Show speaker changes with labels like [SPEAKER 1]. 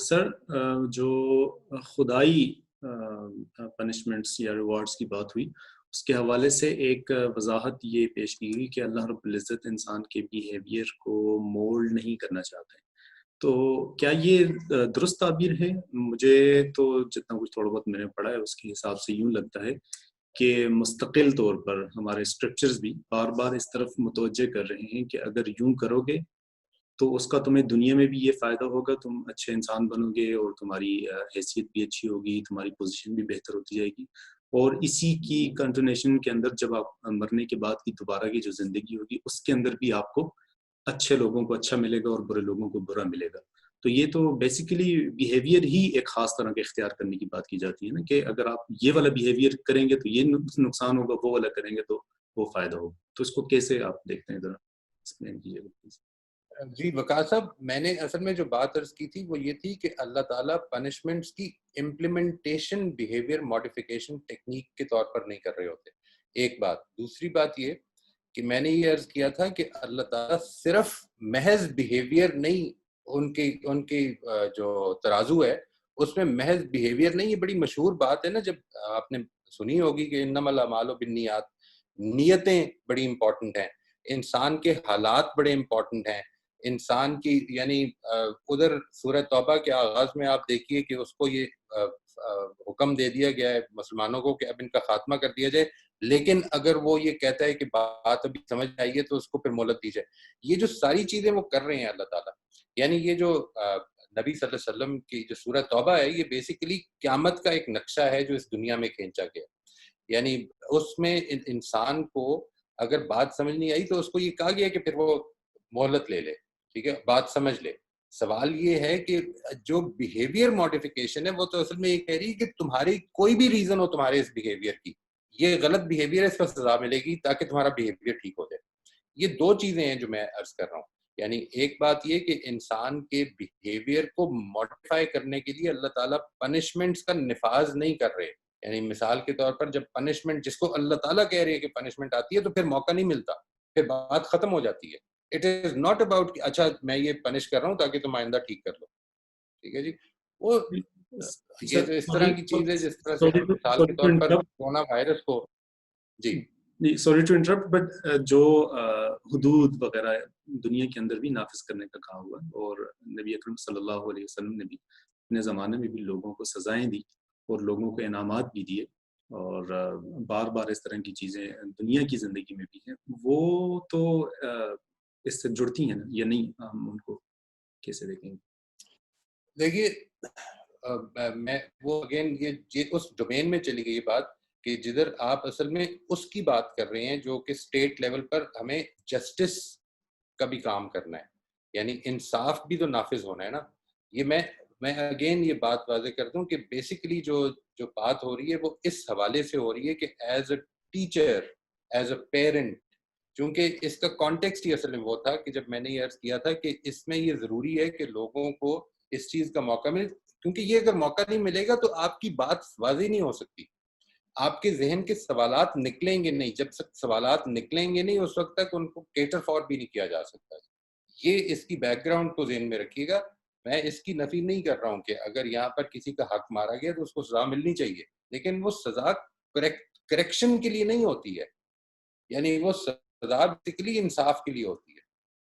[SPEAKER 1] سر جو خدائی پنشمنٹس یا ریوارڈس کی بات ہوئی، اس کے حوالے سے ایک وضاحت یہ پیش کی گئی کہ اللہ رب العزت انسان کے بیہیویئر کو مولڈ نہیں کرنا چاہتے ہیں. تو کیا یہ درست تعبیر ہے؟ مجھے تو جتنا کچھ تھوڑا بہت میں نے پڑھا ہے اس کے حساب سے یوں لگتا ہے کہ مستقل طور پر ہمارے اسکرپچرز بھی بار بار اس طرف متوجہ کر رہے ہیں کہ اگر یوں کرو گے تو اس کا تمہیں دنیا میں بھی یہ فائدہ ہوگا، تم اچھے انسان بنو گے اور تمہاری حیثیت بھی اچھی ہوگی، تمہاری پوزیشن بھی بہتر ہوتی جائے گی. اور اسی کی کنٹینیوشن کے اندر جب آپ مرنے کے بعد کی دوبارہ کی جو زندگی ہوگی اس کے اندر بھی آپ کو اچھے لوگوں کو اچھا ملے گا اور برے لوگوں کو برا ملے گا. تو یہ تو بیسیکلی بیہیویئر ہی ایک خاص طرح کا اختیار کرنے کی بات کی جاتی ہے نا، کہ اگر آپ یہ والا بیہیویئر کریں گے تو یہ نقصان ہوگا، وہ والا کریں گے تو وہ فائدہ ہوگا. تو اس کو کیسے آپ دیکھتے ہیں، ذرا ایکسپلین کیجیے گا پلیز.
[SPEAKER 2] جی وقار صاحب، میں نے اصل میں جو بات عرض کی تھی وہ یہ تھی کہ اللہ تعالیٰ پنشمنٹس کی امپلیمنٹیشن بیہیویئر ماڈیفیکیشن ٹیکنیک کے طور پر نہیں کر رہے ہوتے. ایک بات. دوسری بات یہ کہ میں نے یہ عرض کیا تھا کہ اللہ تعالیٰ صرف محض بیہیویئر نہیں، ان کی جو ترازو ہے اس میں محض بیہیویئر نہیں. یہ بڑی مشہور بات ہے نا، جب آپ نے سنی ہوگی کہ انما الاعمال بالنیات، نیتیں بڑی امپورٹنٹ ہیں، انسان کے حالات بڑے امپورٹنٹ ہیں، انسان کی یعنی ادھر سورہ توبہ کے آغاز میں آپ دیکھیے کہ اس کو یہ حکم دے دیا گیا ہے مسلمانوں کو کہ اب ان کا خاتمہ کر دیا جائے، لیکن اگر وہ یہ کہتا ہے کہ بات ابھی سمجھ آئی ہے تو اس کو پھر مہلت دی جائے. یہ جو ساری چیزیں وہ کر رہے ہیں اللہ تعالیٰ، یعنی یہ جو نبی صلی اللہ علیہ وسلم کی جو سورہ توبہ ہے یہ بیسیکلی قیامت کا ایک نقشہ ہے جو اس دنیا میں کھینچا گیا. یعنی اس میں انسان کو اگر بات سمجھ نہیں آئی تو اس کو یہ کہا گیا کہ پھر وہ مہلت لے لے، ٹھیک ہے، بات سمجھ لے. سوال یہ ہے کہ جو بیہیویئر ماڈیفیکیشن ہے وہ تو اصل میں یہ کہہ رہی ہے کہ تمہاری کوئی بھی ریزن ہو تمہارے اس بیہیویئر کی، یہ غلط بیہیویئر ہے، اس پر سزا ملے گی تاکہ تمہارا بیہیویئر ٹھیک ہو جائے. یہ دو چیزیں ہیں جو میں عرض کر رہا ہوں. یعنی ایک بات یہ کہ انسان کے بیہیویئر کو ماڈیفائی کرنے کے لیے اللہ تعالیٰ پنشمنٹس کا نفاذ نہیں کر رہے. یعنی مثال کے طور پر جب پنشمنٹ جس کو اللہ تعالیٰ کہہ رہے ہیں کہ پنشمنٹ آتی ہے تو پھر موقع نہیں ملتا، پھر بات ختم ہو جاتی ہے. اٹ از ناٹ اباؤٹ کہ اچھا میں یہ پنش کر رہا ہوں تاکہ تم آئندہ ٹھیک کر لو. ٹھیک ہے جی. وہ یہ جو اس طرح کی چیز ہے جس طرح سے مثال کے طور پر کورونا وائرس کو
[SPEAKER 1] جی سوری ٹو انٹرپٹ، بٹ جو حدود وغیرہ دنیا کے اندر بھی نافذ کرنے کا کہا ہوا، اور نبی اکرم صلی اللہ علیہ وسلم نے بھی اپنے زمانے میں بھی لوگوں کو سزائیں دی اور لوگوں کو انعامات بھی دیے، اور بار بار اس طرح کی چیزیں دنیا کی زندگی میں بھی ہیں، وہ تو اس سے جڑتی ہیں نا یا نہیں؟ ہم ان کو کیسے دیکھیں گے؟
[SPEAKER 2] دیکھیے میں وہ اگین یہ اس ڈومین میں چلی گئی بات کہ جدھر آپ اصل میں اس کی بات کر رہے ہیں جو کہ اسٹیٹ لیول پر ہمیں جسٹس کا بھی کام کرنا ہے، یعنی انصاف بھی تو نافذ ہونا ہے نا. یہ میں اگین یہ بات واضح کرتا ہوں کہ بیسیکلی جو بات ہو رہی ہے وہ اس حوالے سے ہو رہی ہے کہ as a teacher, as a parent, چونکہ اس کا کانٹیکسٹ ہی اصل میں وہ تھا کہ جب میں نے یہ عرض کیا تھا کہ اس میں یہ ضروری ہے کہ لوگوں کو اس چیز کا موقع ملے، کیونکہ یہ اگر موقع نہیں ملے گا تو آپ کی بات واضح نہیں ہو سکتی، آپ کے ذہن کے سوالات نکلیں گے نہیں. جب تک سوالات نکلیں گے نہیں اس وقت تک ان کو کیٹر فار بھی نہیں کیا جا سکتا. یہ اس کی بیک گراؤنڈ کو ذہن میں رکھیے گا. میں اس کی نفی نہیں کر رہا ہوں کہ اگر یہاں پر کسی کا حق مارا گیا تو اس کو سزا ملنی چاہیے، لیکن وہ سزا کریکشن کے لیے نہیں ہوتی ہے، یعنی وہ سزا بیسیکلی انصاف کے لیے ہوتی ہے.